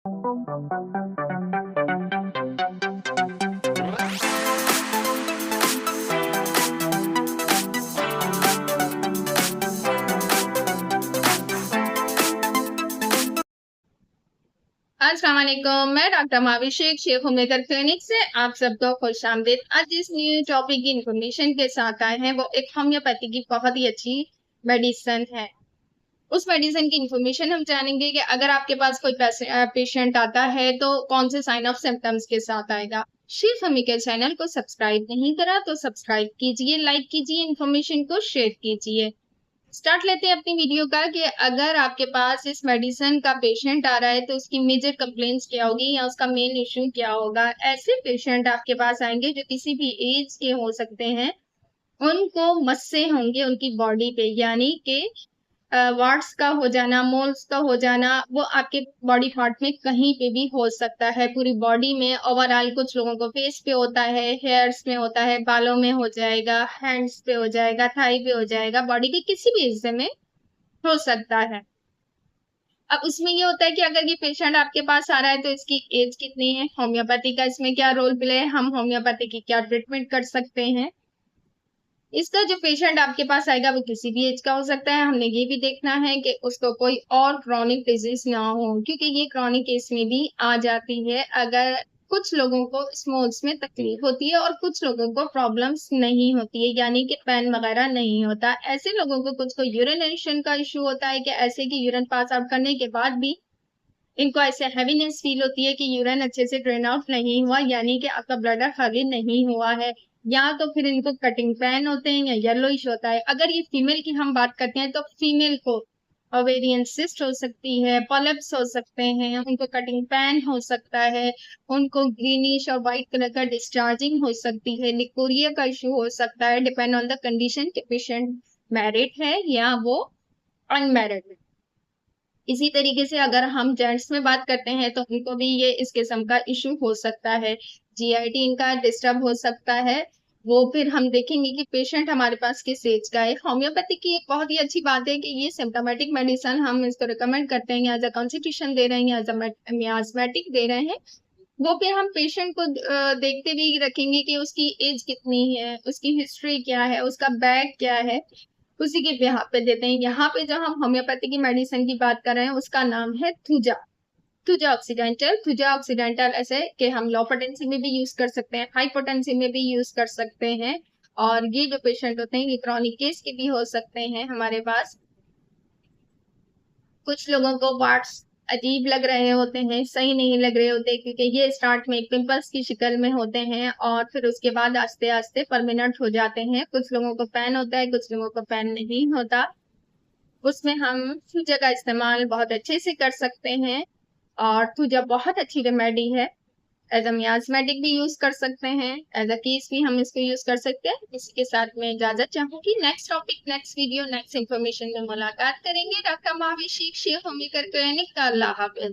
अस्सलाम वालेकुम, मैं डॉक्टर माविशेक शेख होममेकर क्लिनिक से आप सबको खुशामदीद। आज जिस न्यू टॉपिक की इन्फॉर्मेशन के साथ आए हैं वो एक होम्योपैथी की बहुत ही अच्छी मेडिसिन है। उस मेडिसिन की इन्फॉर्मेशन हम जानेंगे कि अगर आपके पास कोई पेशेंट आता है तो कौन से साइन ऑफ सिम्टम्स के साथ आएगा। शेख होममेकर चैनल को सब्सक्राइब नहीं करा तो सब्सक्राइब कीजिए, लाइक कीजिए, इन्फॉर्मेशन को शेयर कीजिए। स्टार्ट लेते हैं अपनी वीडियो का कि अगर आपके पास इस मेडिसिन का पेशेंट आ रहा है तो उसकी मेजर कंप्लेंट्स क्या होगी या उसका मेन इश्यू क्या होगा। ऐसे पेशेंट आपके पास आएंगे जो किसी भी एज के हो सकते हैं, उनको मस्से होंगे उनकी बॉडी पे, यानी कि वार्ड्स का हो जाना, मोल्स का हो जाना, वो आपके बॉडी पार्ट में कहीं पे भी हो सकता है, पूरी बॉडी में। ओवरऑल कुछ लोगों को फेस पे होता है, हेयर्स में होता है, बालों में हो जाएगा, हैंड्स पे हो जाएगा, थाई पे हो जाएगा, बॉडी के किसी भी हिस्से में हो सकता है। अब उसमें ये होता है कि अगर ये पेशेंट आपके पास आ रहा है तो इसकी एज कितनी है, होम्योपैथी का इसमें क्या रोल प्ले है, हम होम्योपैथी की क्या ट्रीटमेंट कर सकते हैं। इसका जो पेशेंट आपके पास आएगा वो किसी भी एज का हो सकता है। हमने ये भी देखना है कि उसको कोई और क्रॉनिक डिजीज ना हो, क्योंकि ये क्रॉनिक केस में भी आ जाती है। अगर कुछ लोगों को स्मोल्स में तकलीफ होती है और कुछ लोगों को प्रॉब्लम्स नहीं होती है, यानी कि पेन वगैरह नहीं होता। ऐसे लोगों को कुछ को यूरिनेशन का इश्यू होता है कि ऐसे कि यूरिन पास आउट करने के बाद भी इनको ऐसे हैवीनेस फील होती है कि यूरिन अच्छे से ड्रेन आउट नहीं हुआ, यानी कि आपका ब्लडर खाली नहीं हुआ है। या तो फिर इनको कटिंग पेन होते हैं या येलोइश होता है। अगर ये फीमेल की हम बात करते हैं तो फीमेल को ओवेरियन सिस्ट हो सकती है, पॉलिप्स हो सकते हैं, उनको कटिंग पेन हो सकता है, उनको ग्रीनिश और व्हाइट कलर का डिस्चार्जिंग हो सकती है, लिकोरिया का इश्यू हो सकता है, डिपेंड ऑन द कंडीशन के पेशेंट मैरिड है या वो अनमैरिड है। इसी तरीके से अगर हम जेंट्स में बात करते हैं तो उनको भी ये इस किस्म का इश्यू हो सकता है, जीआईटी इनका डिस्टर्ब हो सकता है। वो फिर हम देखेंगे कि पेशेंट हमारे पास किस एज का है। होम्योपैथी की एक बहुत ही अच्छी बात है कि ये सिम्टोमेटिक मेडिसिन हम इसको रिकमेंड करते हैं, एज अ कॉन्स्टिट्यूशन दे रहे हैं, एज अ मियास्मेटिक दे रहे हैं। वो फिर हम पेशेंट को देखते भी रखेंगे कि उसकी एज कितनी है, उसकी हिस्ट्री क्या है, उसका बैग क्या है, उसी के यहाँ पे देते हैं। यहाँ पे जो हम होम्योपैथी की मेडिसिन की बात कर रहे हैं उसका नाम है थुजा। थुजा ऑक्सीडेंटल ऐसे कि हम लो पोटेंसी में भी यूज कर सकते हैं, हाई पोटेंसी में भी यूज कर सकते हैं। और ये जो पेशेंट होते हैं ये क्रॉनिक केस के भी हो सकते हैं हमारे पास। कुछ लोगों को पार्ट्स अजीब लग रहे होते हैं, सही नहीं लग रहे होते, क्योंकि ये स्टार्ट में पिंपल्स की शक्ल में होते हैं और फिर उसके बाद आस्ते आस्ते परमानेंट हो जाते हैं। कुछ लोगों को पेन होता है, कुछ लोगों को पेन नहीं होता। उसमें हम थूजा का इस्तेमाल बहुत अच्छे से कर सकते हैं और थूजा बहुत अच्छी रेमेडी है। एज अ मियास्मेटिक भी यूज कर सकते हैं, एज अ कीस भी हम इसको यूज कर सकते हैं। इसी के साथ मैं इजाजत चाहूंगी। Next topic, next video, next information में मुलाकात करेंगे। डॉक्टर माविशी शेख होमिकर क्लिनिक का। अल्लाह हाफिज।